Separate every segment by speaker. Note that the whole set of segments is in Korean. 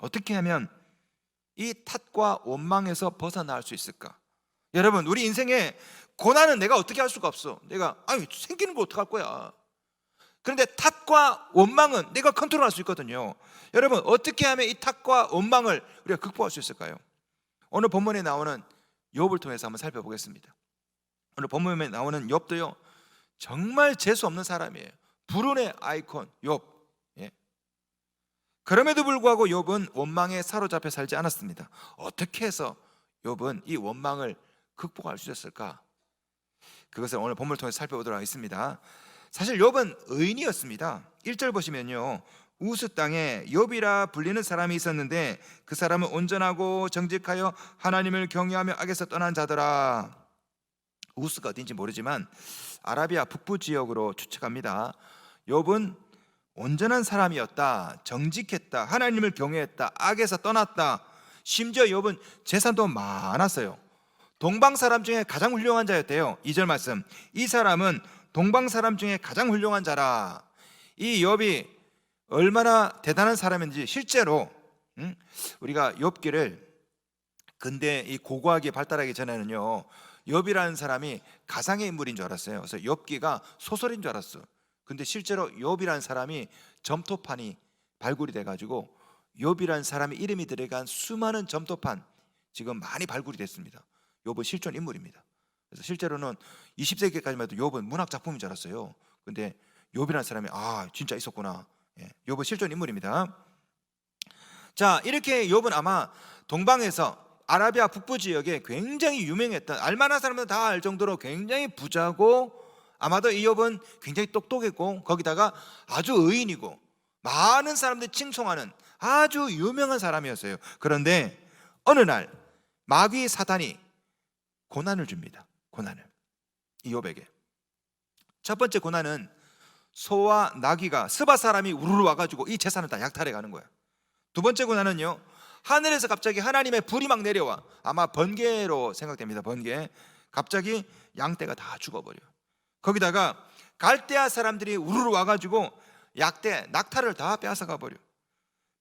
Speaker 1: 어떻게 하면 이 탓과 원망에서 벗어날 수 있을까? 여러분, 우리 인생에 고난은 내가 어떻게 할 수가 없어. 내가 생기는 거 어떡할 거야. 그런데 탓과 원망은 내가 컨트롤할 수 있거든요. 여러분, 어떻게 하면 이 탓과 원망을 우리가 극복할 수 있을까요? 오늘 본문에 나오는 욥을 통해서 한번 살펴보겠습니다. 오늘 본문에 나오는 욥도요, 정말 재수 없는 사람이에요. 불운의 아이콘 욥. 예. 그럼에도 불구하고 욥은 원망에 사로잡혀 살지 않았습니다. 어떻게 해서 욥은 이 원망을 극복할 수 있었을까? 그것을 오늘 본문을 통해서 살펴보도록 하겠습니다. 사실 욥은 의인이었습니다. 1절 보시면요, 우스 땅에 욥이라 불리는 사람이 있었는데 그 사람은 온전하고 정직하여 하나님을 경외하며 악에서 떠난 자더라. 우스가 어딘지 모르지만 아라비아 북부 지역으로 추측합니다. 욥은 온전한 사람이었다, 정직했다, 하나님을 경외했다, 악에서 떠났다. 심지어 욥은 재산도 많았어요. 동방 사람 중에 가장 훌륭한 자였대요. 2절 말씀, 이 사람은 동방 사람 중에 가장 훌륭한 자라. 이 욥이 얼마나 대단한 사람인지 실제로 우리가 욥기를 근대 이 고고학이 발달하기 전에는요, 욥이라는 사람이 가상의 인물인 줄 알았어요. 그래서 욥기가 소설인 줄 알았어. 근데 실제로 욥이라는 사람이 점토판이 발굴이 돼가지고 욥이라는 사람의 이름이 들어간 수많은 점토판 지금 많이 발굴이 됐습니다. 욥은 실존 인물입니다. 그래서 실제로는 20세기까지만 해도 욥은 문학 작품인 줄 알았어요. 근데 욥이라는 사람이 진짜 있었구나. 욥은 실존 인물입니다. 자, 이렇게 욥은 아마 동방에서 아라비아 북부 지역에 굉장히 유명했던, 알만한 사람들은 다 알 정도로 굉장히 부자고, 아마도 이 욥은 굉장히 똑똑했고, 거기다가 아주 의인이고 많은 사람들이 칭송하는 아주 유명한 사람이었어요. 그런데 어느 날 마귀 사탄이 고난을 줍니다. 고난을 이 욥에게. 첫 번째 고난은 소와 나귀가, 스바 사람이 우르르 와가지고 이 재산을 다 약탈해 가는 거야. 두 번째 고난은요, 하늘에서 갑자기 하나님의 불이 막 내려와. 아마 번개로 생각됩니다. 번개. 갑자기 양떼가 다 죽어버려. 거기다가 갈대아 사람들이 우르르 와가지고 약대, 낙타를 다 빼앗아가 버려.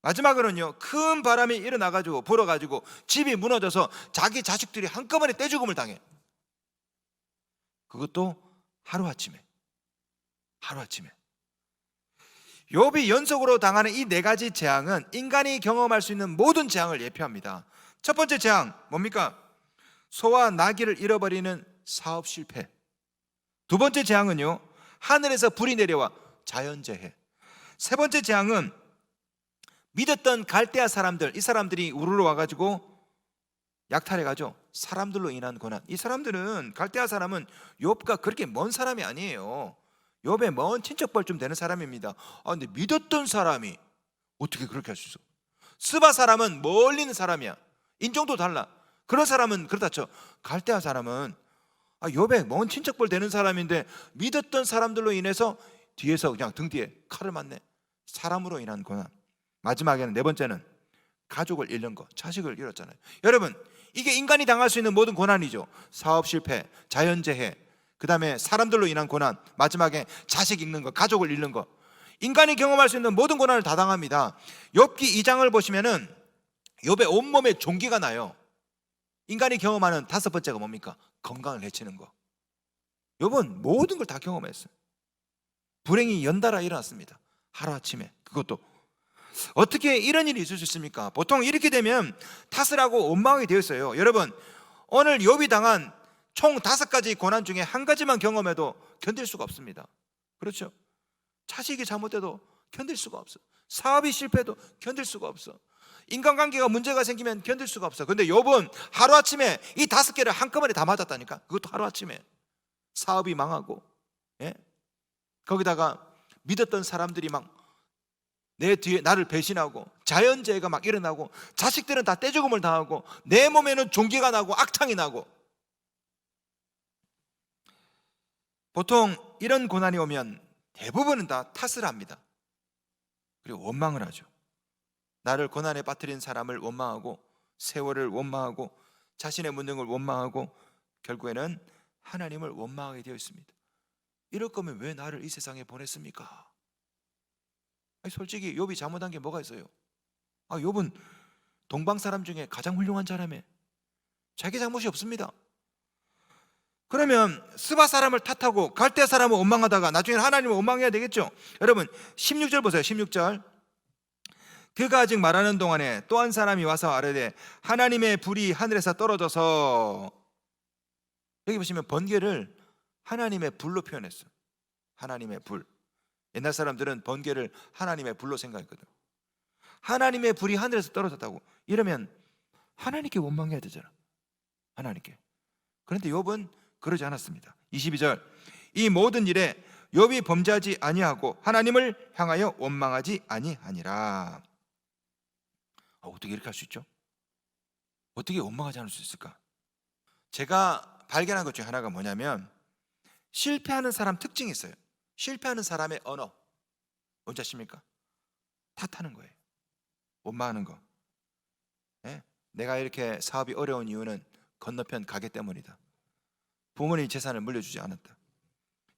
Speaker 1: 마지막으로는요, 큰 바람이 일어나가지고 불어가지고 집이 무너져서 자기 자식들이 한꺼번에 떼죽음을 당해. 그것도 하루아침에. 욥이 연속으로 당하는 이 네 가지 재앙은 인간이 경험할 수 있는 모든 재앙을 예표합니다. 첫 번째 재앙 뭡니까? 소와 나귀를 잃어버리는 사업 실패. 두 번째 재앙은요, 하늘에서 불이 내려와 자연재해. 세 번째 재앙은 믿었던 갈대아 사람들, 이 사람들이 우르르 와가지고 약탈해가죠. 사람들로 인한 고난. 이 사람들은, 갈대아 사람은 욥과 그렇게 먼 사람이 아니에요. 욥의 먼 친척벌 되는 사람입니다. 근데 믿었던 사람이 어떻게 그렇게 할 수 있어? 스바 사람은 멀리 있는 사람이야. 인종도 달라. 그런 사람은 그렇다 쳐. 갈대아 사람은 욥의 먼 친척벌 되는 사람인데 믿었던 사람들로 인해서 뒤에서 그냥 등 뒤에 칼을 맞네. 사람으로 인한 고난. 마지막에는 네 번째는 가족을 잃는 거, 자식을 잃었잖아요. 여러분, 이게 인간이 당할 수 있는 모든 고난이죠. 사업 실패, 자연재해, 그 다음에 사람들로 인한 고난, 마지막에 자식 잃는 거, 가족을 잃는 거. 인간이 경험할 수 있는 모든 고난을 다 당합니다. 욥기 2장을 보시면은 욥의 온몸에 종기가 나요. 인간이 경험하는 다섯 번째가 뭡니까? 건강을 해치는 거. 욥은 모든 걸 다 경험했어요. 불행이 연달아 일어났습니다. 하루아침에. 그것도 어떻게 이런 일이 있을 수 있습니까? 보통 이렇게 되면 탓을 하고 원망하게 되어 있어요. 여러분, 오늘 욥이 당한 총 5가지 고난 중에 한 가지만 경험해도 견딜 수가 없습니다. 그렇죠? 자식이 잘못돼도 견딜 수가 없어. 사업이 실패해도 견딜 수가 없어. 인간관계가 문제가 생기면 견딜 수가 없어. 근데 욥은 하루아침에 이 5개를 한꺼번에 다 맞았다니까. 그것도 하루아침에. 사업이 망하고, 거기다가 믿었던 사람들이 막 내 뒤에 나를 배신하고, 자연재해가 막 일어나고, 자식들은 다 떼죽음을 당하고, 내 몸에는 종기가 나고 악탕이 나고. 보통 이런 고난이 오면 대부분은 다 탓을 합니다. 그리고 원망을 하죠. 나를 고난에 빠뜨린 사람을 원망하고, 세월을 원망하고, 자신의 무능을 원망하고, 결국에는 하나님을 원망하게 되어 있습니다. 이럴 거면 왜 나를 이 세상에 보냈습니까? 솔직히 욥이 잘못한 게 뭐가 있어요? 욥은 동방 사람 중에 가장 훌륭한 사람이에요. 자기 잘못이 없습니다. 그러면 스바 사람을 탓하고 갈대 사람을 원망하다가 나중에 하나님을 원망해야 되겠죠. 여러분 16절 보세요. 16절. 그가 아직 말하는 동안에 또 한 사람이 와서 아뢰되 하나님의 불이 하늘에서 떨어져서, 여기 보시면 번개를 하나님의 불로 표현했어요. 하나님의 불. 옛날 사람들은 번개를 하나님의 불로 생각했거든. 하나님의 불이 하늘에서 떨어졌다고. 이러면 하나님께 원망해야 되잖아. 하나님께. 그런데 욥은 그러지 않았습니다. 22절. 이 모든 일에 욥이 범죄하지 아니하고 하나님을 향하여 원망하지 아니하니라. 어떻게 이렇게 할 수 있죠? 어떻게 원망하지 않을 수 있을까? 제가 발견한 것 중에 하나가 뭐냐면, 실패하는 사람 특징이 있어요. 실패하는 사람의 언어 뭔지 아십니까? 탓하는 거예요. 원망하는 거. 예? 내가 이렇게 사업이 어려운 이유는 건너편 가게 때문이다. 부모님 재산을 물려주지 않았다.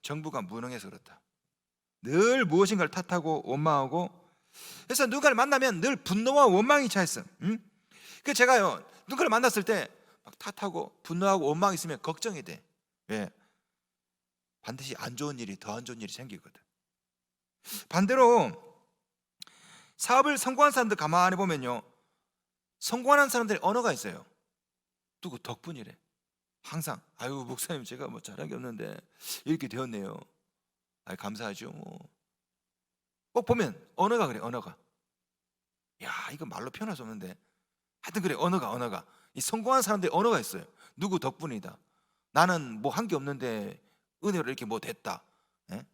Speaker 1: 정부가 무능해서 그렇다. 늘 무엇인가를 탓하고 원망하고, 그래서 누군가를 만나면 늘 분노와 원망이 차있어. 그 제가요, 누군가를 만났을 때 막 탓하고 분노하고 원망이 있으면 걱정이 돼. 왜? 반드시 안 좋은 일이, 더 안 좋은 일이 생기거든. 반대로 사업을 성공한 사람들 가만히 보면요, 성공하는 사람들의 언어가 있어요. 누구 덕분이래. 항상 아유 목사님 제가 뭐 잘한 게 없는데 이렇게 되었네요. 아유 감사하죠. 꼭 보면 언어가 그래. 언어가. 야 이거 말로 표현할 수 없는데 하여튼 그래. 언어가 이 성공한 사람들의 언어가 있어요. 누구 덕분이다. 나는 뭐 한 게 없는데 은혜로 이렇게 뭐 됐다. 예?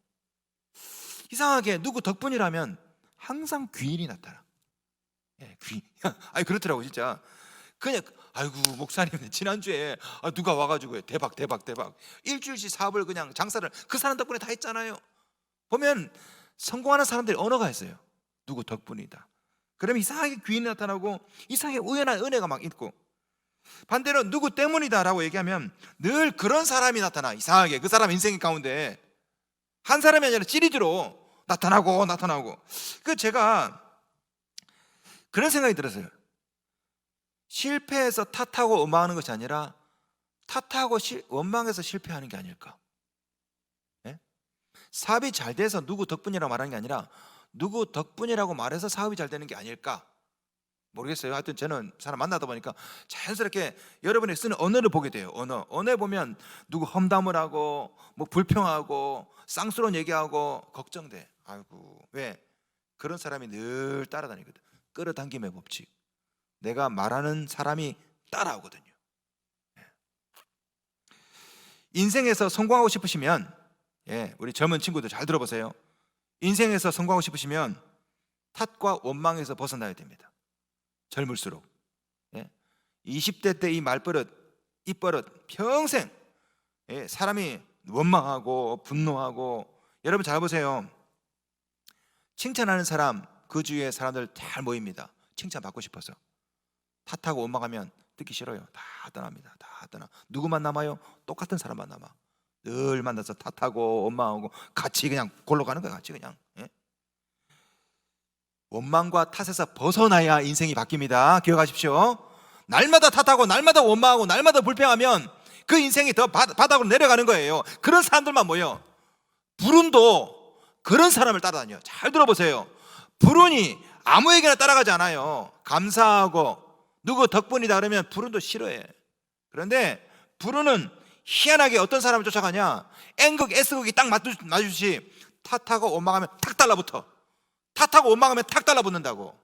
Speaker 1: 이상하게 누구 덕분이라면 항상 귀인이 나타나. 예, 귀. 아니 그렇더라고 진짜. 그냥 아이고 목사님 지난주에 누가 와가지고 대박 일주일씩 사업을 그냥 장사를 그 사람 덕분에 다 했잖아요. 보면 성공하는 사람들이 언어가 있어요. 누구 덕분이다. 그러면 이상하게 귀인이 나타나고 이상하게 우연한 은혜가 막 있고, 반대로 누구 때문이다 라고 얘기하면 늘 그런 사람이 나타나. 이상하게 그 사람 인생 가운데 한 사람이 아니라 시리즈로 나타나고 그 제가 그런 생각이 들었어요. 실패해서 탓하고 원망하는 것이 아니라 탓하고 원망해서 실패하는 게 아닐까. 예? 사업이 잘 돼서 누구 덕분이라고 말하는 게 아니라 누구 덕분이라고 말해서 사업이 잘 되는 게 아닐까. 모르겠어요. 하여튼 저는 사람 만나다 보니까 자연스럽게 여러분이 쓰는 언어를 보게 돼요. 언어에 보면 누구 험담을 하고 뭐 불평하고 쌍스러운 얘기하고 걱정돼. 아이고 왜? 그런 사람이 늘 따라다니거든. 끌어당김의 법칙. 내가 말하는 사람이 따라오거든요. 인생에서 성공하고 싶으시면, 우리 젊은 친구들 잘 들어보세요. 인생에서 성공하고 싶으시면 탓과 원망에서 벗어나야 됩니다. 젊을수록. 20대 때 이 말버릇, 입버릇 평생 사람이 원망하고 분노하고, 여러분 잘 보세요. 칭찬하는 사람 그 주위에 사람들 잘 모입니다. 칭찬받고 싶어서. 탓하고 원망하면 듣기 싫어요. 다 떠납니다. 다 떠나. 누구만 남아요? 똑같은 사람만 남아. 늘 만나서 탓하고 원망하고 같이 그냥 골로 가는 거야. 같이 그냥. 원망과 탓에서 벗어나야 인생이 바뀝니다. 기억하십시오. 날마다 탓하고 날마다 원망하고 날마다 불평하면 그 인생이 더 바닥으로 내려가는 거예요. 그런 사람들만 모여. 불운도 그런 사람을 따라다녀요. 잘 들어보세요. 불운이 아무에게나 따라가지 않아요. 감사하고 누구 덕분이다 그러면 불운도 싫어해. 그런데 불운은 희한하게 어떤 사람을 쫓아가냐, N극 S극이 딱 맞주시 탓하고 원망하면 탁 달라붙어. 탓하고 원망하면 탁 달라붙는다고.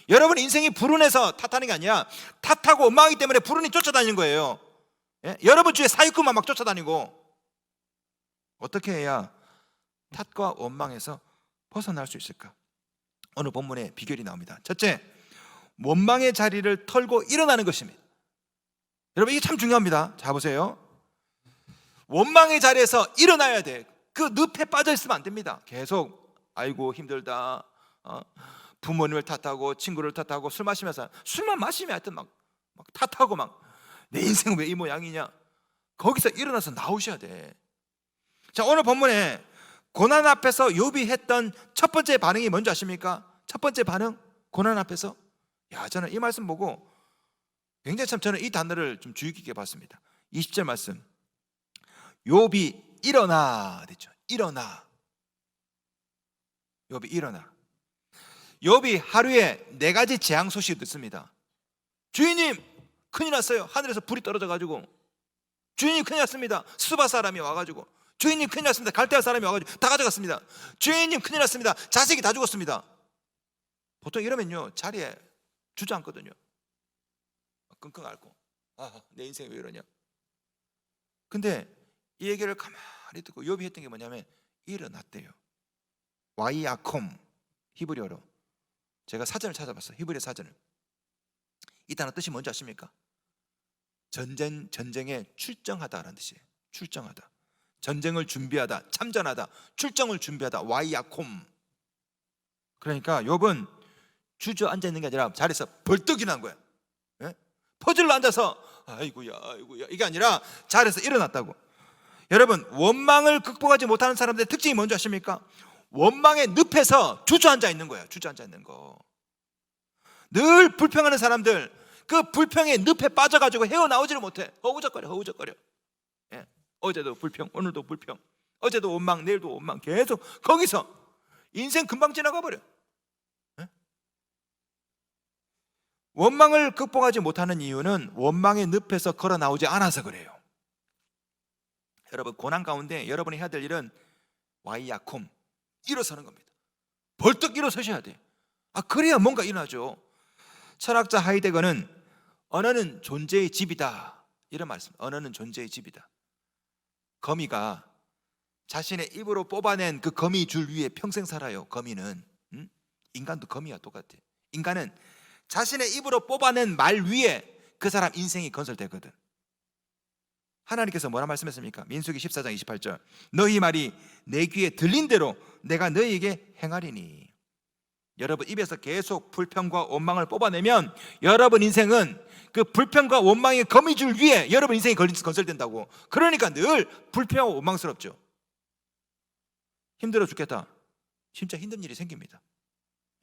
Speaker 1: 여러분 인생이 불운해서 탓하는 게 아니라 탓하고 원망하기 때문에 불운이 쫓아다니는 거예요. 여러분 주위에 사기꾼만 막 쫓아다니고. 어떻게 해야 탓과 원망에서 벗어날 수 있을까? 오늘 본문에 비결이 나옵니다. 첫째, 원망의 자리를 털고 일어나는 것입니다. 여러분 이게 참 중요합니다. 자 보세요. 원망의 자리에서 일어나야 돼. 그 늪에 빠져 있으면 안 됩니다. 계속 아이고 힘들다, 부모님을 탓하고 친구를 탓하고 술 마시면서, 술만 마시면 하여튼 막 탓하고 막 내 인생은 왜 이 모양이냐. 거기서 일어나서 나오셔야 돼. 자 오늘 본문에 고난 앞에서 욥이 했던 첫 번째 반응이 뭔지 아십니까? 첫 번째 반응, 고난 앞에서 야, 저는 이 말씀 보고 굉장히 참 저는 이 단어를 좀 주의 깊게 봤습니다. 20절 말씀. 욥이 일어나 됐죠. 일어나. 욥이 일어나. 욥이 하루에 4가지 재앙 소식을 듣습니다. 주인님, 큰일 났어요. 하늘에서 불이 떨어져 가지고. 주인님, 큰일 났습니다. 수바 사람이 와가지고. 주인님, 큰일 났습니다. 갈대아 사람이 와가지고 다 가져갔습니다. 주인님, 큰일 났습니다. 자식이 다 죽었습니다. 보통 이러면요 자리에 주저앉거든요. 끙끙 앓고, 내 인생이 왜 이러냐. 근데 이 얘기를 가만히 듣고 욥이 했던 게 뭐냐면 일어났대요. 와이아콤, 히브리어로. 제가 사전을 찾아봤어요. 히브리 사전을. 이 단어 뜻이 뭔지 아십니까? 전쟁에 출정하다라는 뜻이에요. 출정하다. 전쟁을 준비하다, 참전하다, 출정을 준비하다. 와이아콤. 그러니까 욥은 주저앉아 있는 게 아니라 자리에서 벌떡 일어난 거야. 예? 퍼즐로 앉아서 아이고야 이게 아니라 자리에서 일어났다고. 여러분, 원망을 극복하지 못하는 사람들의 특징이 뭔지 아십니까? 원망의 늪에서 주저앉아 있는 거예요. 주저앉아 있는 거. 늘 불평하는 사람들, 그 불평의 늪에 빠져가지고 헤어나오지를 못해. 허우적거려. 예. 어제도 불평, 오늘도 불평, 어제도 원망, 내일도 원망. 계속 거기서 인생 금방 지나가 버려. 예? 원망을 극복하지 못하는 이유는 원망의 늪에서 걸어 나오지 않아서 그래요. 여러분, 고난 가운데 여러분이 해야 될 일은 와이야콤, 일어서는 겁니다. 벌떡 일어서셔야 돼. 그래야 뭔가 일어나죠. 철학자 하이데거는 언어는 존재의 집이다, 이런 말씀. 언어는 존재의 집이다. 거미가 자신의 입으로 뽑아낸 그 거미줄 위에 평생 살아요. 거미는. 인간도 거미와 똑같아. 인간은 자신의 입으로 뽑아낸 말 위에 그 사람 인생이 건설되거든. 하나님께서 뭐라 말씀했습니까? 민수기 14장 28절. 너희 말이 내 귀에 들린 대로 내가 너희에게 행하리니. 여러분 입에서 계속 불평과 원망을 뽑아내면 여러분 인생은 그 불평과 원망의 거미줄 위에 여러분 인생이 건설된다고. 그러니까 늘 불평하고 원망스럽죠. 힘들어 죽겠다. 진짜 힘든 일이 생깁니다.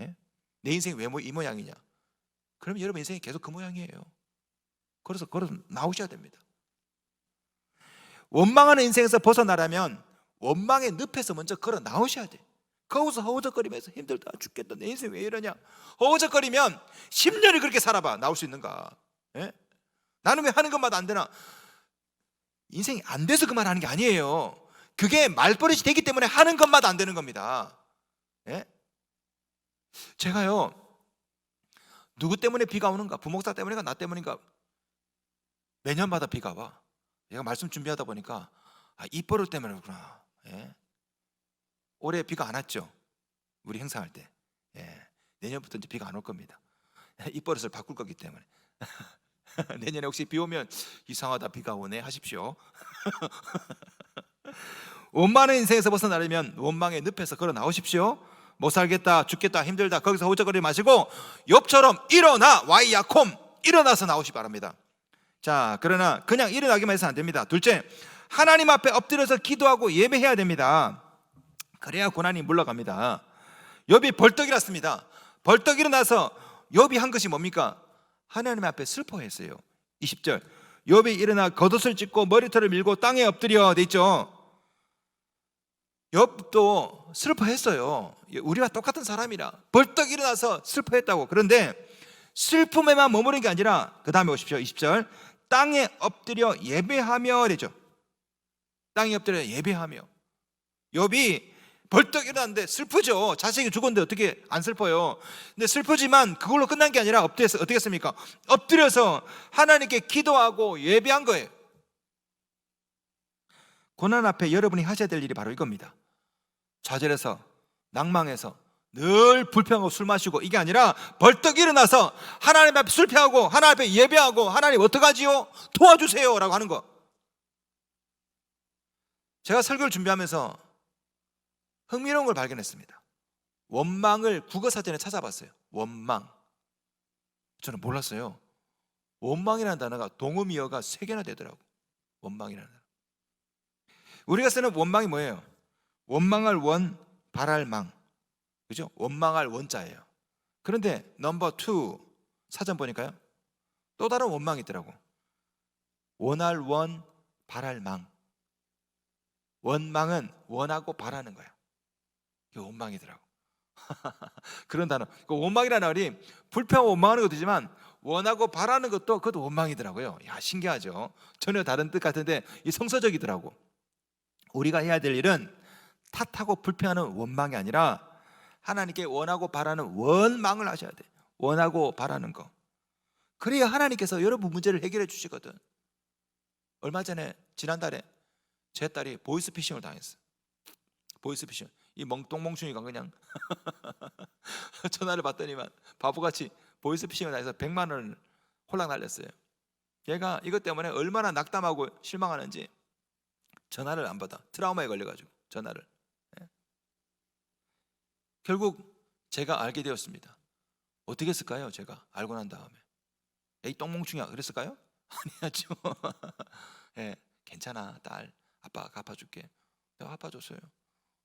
Speaker 1: 예? 내 인생이 왜 이 모양이냐. 그러면 여러분 인생이 계속 그 모양이에요. 그래서 나오셔야 됩니다. 원망하는 인생에서 벗어나려면 원망의 늪에서 먼저 걸어 나오셔야 돼. 거기서 허우적거리면서 힘들다 죽겠다 내 인생 왜 이러냐 허우적거리면 10년을 그렇게 살아봐. 나올 수 있는가? 예? 나는 왜 하는 것마다 안 되나? 인생이 안 돼서 그 말 하는 게 아니에요. 그게 말버릇이 되기 때문에 하는 것마다 안 되는 겁니다. 예? 제가요 누구 때문에 비가 오는가? 부목사 때문인가? 나 때문인가? 매년마다 비가 와. 제가 말씀 준비하다 보니까 이 버릇 때문에 그렇구나. 예? 올해 비가 안 왔죠. 우리 행사할 때. 예. 내년부터 이제 비가 안 올 겁니다. 이 버릇을 바꿀 거기 때문에. 내년에 혹시 비 오면 이상하다 비가 오네 하십시오. 원망의 인생에서 벗어나려면 원망의 늪에서 걸어 나오십시오. 못 살겠다 죽겠다 힘들다 거기서 허우적거리지 마시고 욥처럼 일어나 와이야콤 일어나서 나오시 바랍니다. 자, 그러나 그냥 일어나기만 해서는 안 됩니다. 둘째, 하나님 앞에 엎드려서 기도하고 예배해야 됩니다. 그래야 고난이 물러갑니다. 욥이 벌떡 일어났습니다. 벌떡 일어나서 욥이 한 것이 뭡니까? 하나님 앞에 슬퍼했어요. 20절. 욥이 일어나 겉옷을 찢고 머리털을 밀고 땅에 엎드려 돼 있죠. 욥도 슬퍼했어요. 우리와 똑같은 사람이라 벌떡 일어나서 슬퍼했다고. 그런데 슬픔에만 머무른 게 아니라 그 다음에 오십시오. 20절. 땅에 엎드려 예배하며 되죠. 땅에 엎드려 예배하며. 욥이 벌떡 일어났는데 슬프죠. 자식이 죽었는데 어떻게 안 슬퍼요? 근데 슬프지만 그걸로 끝난 게 아니라 엎드려서 어떻게 했습니까? 엎드려서 하나님께 기도하고 예배한 거예요. 고난 앞에 여러분이 하셔야 될 일이 바로 이겁니다. 좌절해서 낭망해서 늘 불평하고 술 마시고 이게 아니라 벌떡 일어나서 하나님 앞에 술패하고 하나님 앞에 예배하고 하나님 어떡하지요? 도와주세요 라고 하는 거. 제가 설교를 준비하면서 흥미로운 걸 발견했습니다. 원망을 국어사전에 찾아봤어요. 원망. 저는 몰랐어요. 원망이라는 단어가 동음이어가 3개나 되더라고. 원망이라는 단어. 우리가 쓰는 원망이 뭐예요? 원망할 원, 바랄 망. 그죠? 원망할 원자예요. 그런데 넘버 2, 사전 보니까요, 또 다른 원망이 있더라고. 원할 원, 바랄 망. 원망은 원하고 바라는 거야. 이게 원망이더라고. 그런 단어. 그 원망이라는 말이 불평하고 원망하는 것도 있지만 원하고 바라는 것도 그것도 원망이더라고요. 야, 신기하죠. 전혀 다른 뜻 같은데 이 성서적이더라고. 우리가 해야 될 일은 탓하고 불평하는 원망이 아니라 하나님께 원하고 바라는 원망을 하셔야 돼. 원하고 바라는 거. 그래야 하나님께서 여러분 문제를 해결해 주시거든. 얼마 전에 지난달에 제 딸이 보이스피싱을 당했어. 보이스피싱. 이 멍뚱멍충이가 그냥 전화를 받더니만 바보같이 보이스피싱을 당해서 100만 원을 홀랑 날렸어요. 얘가 이것 때문에 얼마나 낙담하고 실망하는지 전화를 안 받아. 트라우마에 걸려가지고 전화를. 결국 제가 알게 되었습니다. 어떻게 했을까요? 제가 알고 난 다음에 에이 똥멍충이야 그랬을까요? 아니야죠. 예, 괜찮아 딸, 아빠가 갚아줄게. 내가 갚아줬어요.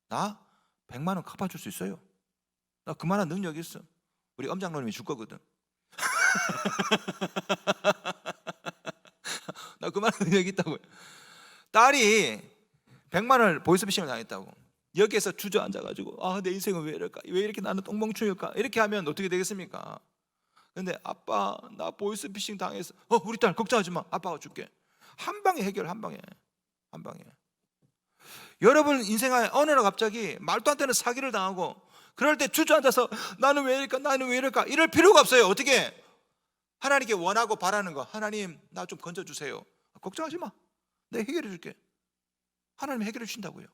Speaker 1: 나 100만 원 갚아줄 수 있어요. 나 그만한 능력이 있어. 우리 엄장로님이 줄 거거든. 나 그만한 능력이 있다고요. 딸이 100만 원을 보이스피싱을 당했다고. 여기에서 주저앉아가지고 아, 내 인생은 왜 이럴까? 왜 이렇게 나는 똥멍충일까? 이렇게 하면 어떻게 되겠습니까? 근데 아빠 나 보이스피싱 당했어. 우리 딸 걱정하지 마. 아빠가 줄게. 한 방에 해결. 한 방에. 여러분 인생에 어느 날 갑자기 말도 안 되는 사기를 당하고 그럴 때 주저앉아서 나는 왜 이럴까? 나는 왜 이럴까? 이럴 필요가 없어요. 어떻게? 하나님께 원하고 바라는 거. 하나님 나 좀 건져주세요. 걱정하지 마. 내가 해결해 줄게. 하나님 해결해 주신다고요.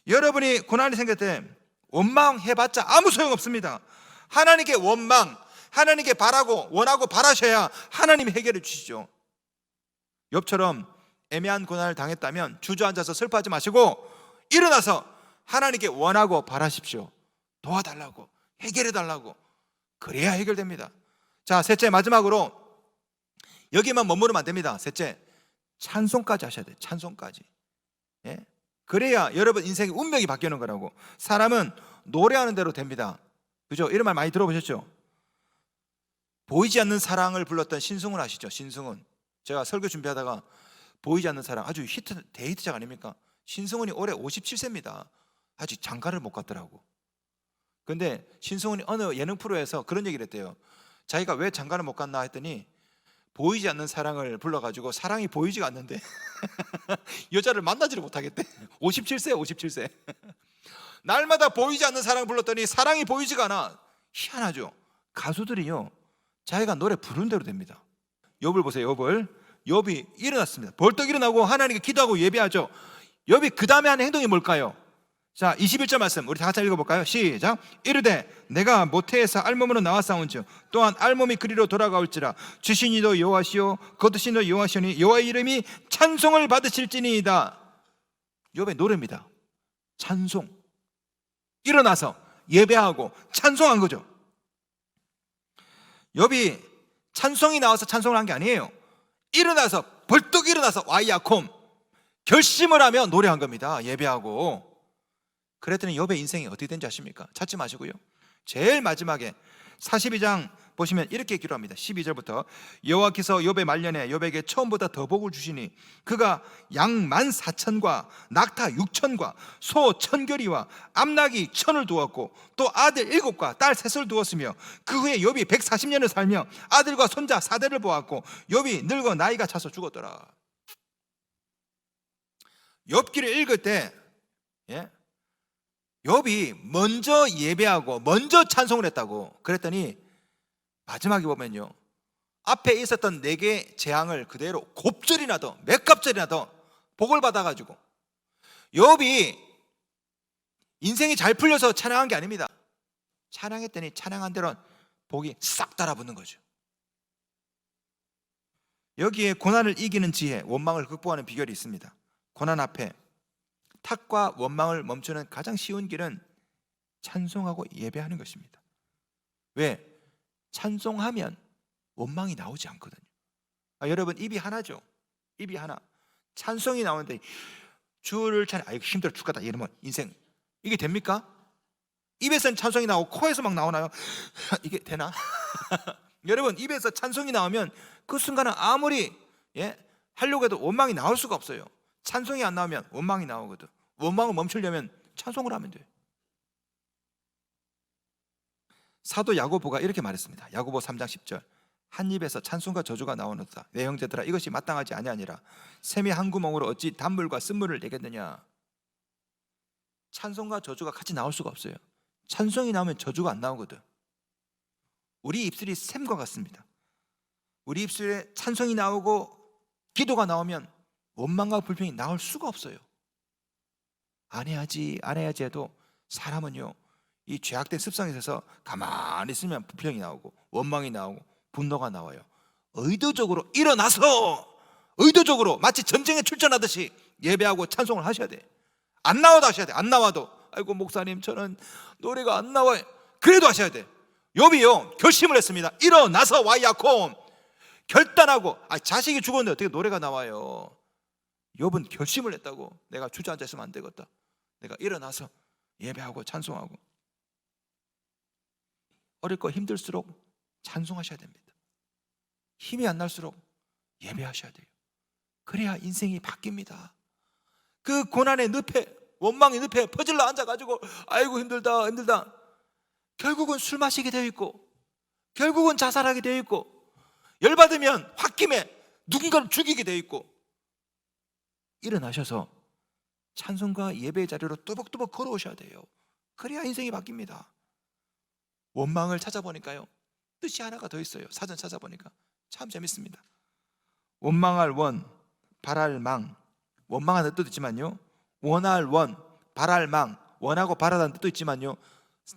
Speaker 1: 여러분이 고난이 생길 때 원망해봤자 아무 소용없습니다. 하나님께 원망, 하나님께 바라고 원하고 바라셔야 하나님이 해결해 주시죠. 욥처럼 애매한 고난을 당했다면 주저앉아서 슬퍼하지 마시고 일어나서 하나님께 원하고 바라십시오. 도와달라고, 해결해달라고. 그래야 해결됩니다. 자, 셋째, 마지막으로 여기만 머무르면 안 됩니다. 셋째, 찬송까지 하셔야 돼요. 찬송까지. 예? 그래야 여러분 인생의 운명이 바뀌는 거라고. 사람은 노래하는 대로 됩니다. 그죠? 이런 말 많이 들어보셨죠? 보이지 않는 사랑을 불렀던 신승훈 아시죠? 신승훈. 제가 설교 준비하다가 보이지 않는 사랑, 아주 대히트작 아닙니까? 신승훈이 올해 57세입니다 아직 장가를 못 갔더라고. 근데 신승훈이 어느 예능 프로에서 그런 얘기를 했대요. 자기가 왜 장가를 못 갔나 했더니 보이지 않는 사랑을 불러가지고 사랑이 보이지가 않는데 여자를 만나지를 못하겠대. 57세 날마다 보이지 않는 사랑을 불렀더니 사랑이 보이지가 않아. 희한하죠. 가수들이요 자기가 노래 부른 대로 됩니다. 욥을 보세요. 욥이 일어났습니다. 벌떡 일어나고 하나님께 기도하고 예배하죠. 욥이 그 다음에 하는 행동이 뭘까요? 자, 21절 말씀 우리 다 같이 읽어볼까요? 시작. 이르되 내가 모태에서 알몸으로 나왔사온즉 또한 알몸이 그리로 돌아가올지라 주신 이도 여호와시오 거두신 이도 여호와시오니 여호와의 이름이 찬송을 받으실지니이다. 욥의 노래입니다. 찬송. 일어나서 예배하고 찬송한 거죠. 욥이 찬송이 나와서 찬송을 한 게 아니에요. 일어나서 벌떡 일어나서 와이아콤 결심을 하며 노래한 겁니다. 예배하고. 그랬더니 욥의 인생이 어떻게 된지 아십니까? 찾지 마시고요. 제일 마지막에 42장 보시면 이렇게 기록합니다. 12절부터 여호와께서 욥의 말년에 욥에게 처음보다 더 복을 주시니 그가 양 14,000과 낙타 6,000과 소 1,000결이와 암나귀 1,000을 두었고 또 아들 7과 딸 3을 두었으며 그 후에 욥이 140년을 살며 아들과 손자 4대를 보았고 욥이 늙어 나이가 차서 죽었더라. 욥기를 읽을 때 욥이 먼저 예배하고 먼저 찬송을 했다고. 그랬더니 마지막에 보면요 앞에 있었던 4개의 재앙을 그대로 곱절이나 더 몇 갑절이나 더 복을 받아가지고 욥이 인생이 잘 풀려서 찬양한 게 아닙니다. 찬양했더니 찬양한 대로 복이 싹 달아붙는 거죠. 여기에 고난을 이기는 지혜, 원망을 극복하는 비결이 있습니다. 고난 앞에 탓과 원망을 멈추는 가장 쉬운 길은 찬송하고 예배하는 것입니다. 왜? 찬송하면 원망이 나오지 않거든요. 여러분 입이 하나죠. 입이 하나. 찬송이 나오는데 주를 찬양, 이거 힘들어 죽겠다 이러면 인생 이게 됩니까? 입에서는 찬송이 나오고 코에서 막 나오나요? 이게 되나? 여러분 입에서 찬송이 나오면 그 순간은 아무리 하려고 해도 원망이 나올 수가 없어요. 찬송이 안 나오면 원망이 나오거든. 원망을 멈추려면 찬송을 하면 돼요. 사도 야고보가 이렇게 말했습니다. 야고보 3장 10절, 한 입에서 찬송과 저주가 나오노다. 내 형제들아 이것이 마땅하지 아니하니라. 샘이 한 구멍으로 어찌 단물과 쓴물을 내겠느냐. 찬송과 저주가 같이 나올 수가 없어요. 찬송이 나오면 저주가 안 나오거든. 우리 입술이 샘과 같습니다. 우리 입술에 찬송이 나오고 기도가 나오면 원망과 불평이 나올 수가 없어요. 안 해야지 해도 사람은요, 이 죄악된 습성에 있어서 가만히 있으면 불평이 나오고 원망이 나오고 분노가 나와요. 의도적으로 일어나서 의도적으로 마치 전쟁에 출전하듯이 예배하고 찬송을 하셔야 돼. 안 나와도 하셔야 돼. 안 나와도 아이고 목사님 저는 노래가 안 나와요. 그래도 하셔야 돼. 욥이요 결심을 했습니다. 일어나서 와야콘 결단하고, 자식이 죽었는데 어떻게 노래가 나와요. 욥은 결심을 했다고. 내가 주저앉아 있으면 안 되겠다. 내가 일어나서 예배하고 찬송하고. 어렵고 힘들수록 찬송하셔야 됩니다. 힘이 안 날수록 예배하셔야 돼요. 그래야 인생이 바뀝니다. 그 고난의 늪에, 원망의 늪에 퍼질러 앉아가지고 아이고 힘들다 결국은 술 마시게 되어 있고, 결국은 자살하게 되어 있고, 열받으면 홧김에 누군가를 죽이게 되어 있고. 일어나셔서 찬송과 예배의 자리로 뚜벅뚜벅 걸어오셔야 돼요. 그래야 인생이 바뀝니다. 원망을 찾아보니까요, 뜻이 하나가 더 있어요. 사전 찾아보니까 참 재밌습니다. 원망할 원, 바랄 망. 원망하는 뜻도 있지만요, 원할 원, 바랄 망. 원하고 바라다는 뜻도 있지만요,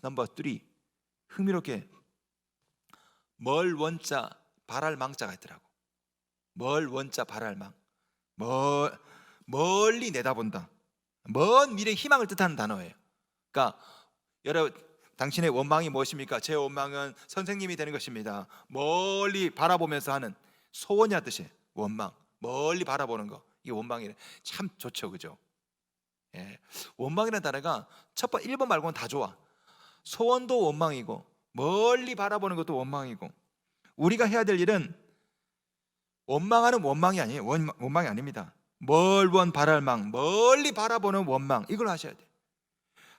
Speaker 1: 넘버 3 흥미롭게 멀 원자 바랄 망자가 있더라고. 멀 원자 바랄 망. 멀리 내다본다. 먼 미래의 희망을 뜻하는 단어예요. 그러니까 여러분, 당신의 원망이 무엇입니까? 제 원망은 선생님이 되는 것입니다. 멀리 바라보면서 하는 소원이라는 뜻이에요. 원망, 멀리 바라보는 거, 이게 원망이래. 참 좋죠, 그죠? 원망이라는 단어가 첫 번 1번 말고는 다 좋아. 소원도 원망이고 멀리 바라보는 것도 원망이고. 우리가 해야 될 일은 원망하는 원망이 아니에요. 원망이 아닙니다. 멀원 바랄망, 멀리 바라보는 원망, 이걸 하셔야 돼요.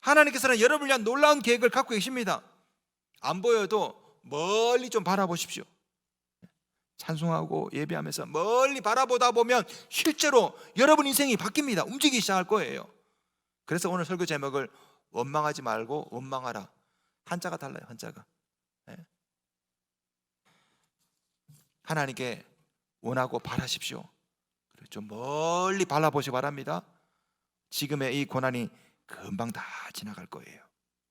Speaker 1: 하나님께서는 여러분을 위한 놀라운 계획을 갖고 계십니다. 안 보여도 멀리 좀 바라보십시오. 찬송하고 예배하면서 멀리 바라보다 보면 실제로 여러분 인생이 바뀝니다. 움직이기 시작할 거예요. 그래서 오늘 설교 제목을 원망하지 말고 원망하라. 한자가 달라요. 한자가. 하나님께 원하고 바라십시오. 좀 멀리 바라보시기 바랍니다. 지금의 이 고난이 금방 다 지나갈 거예요.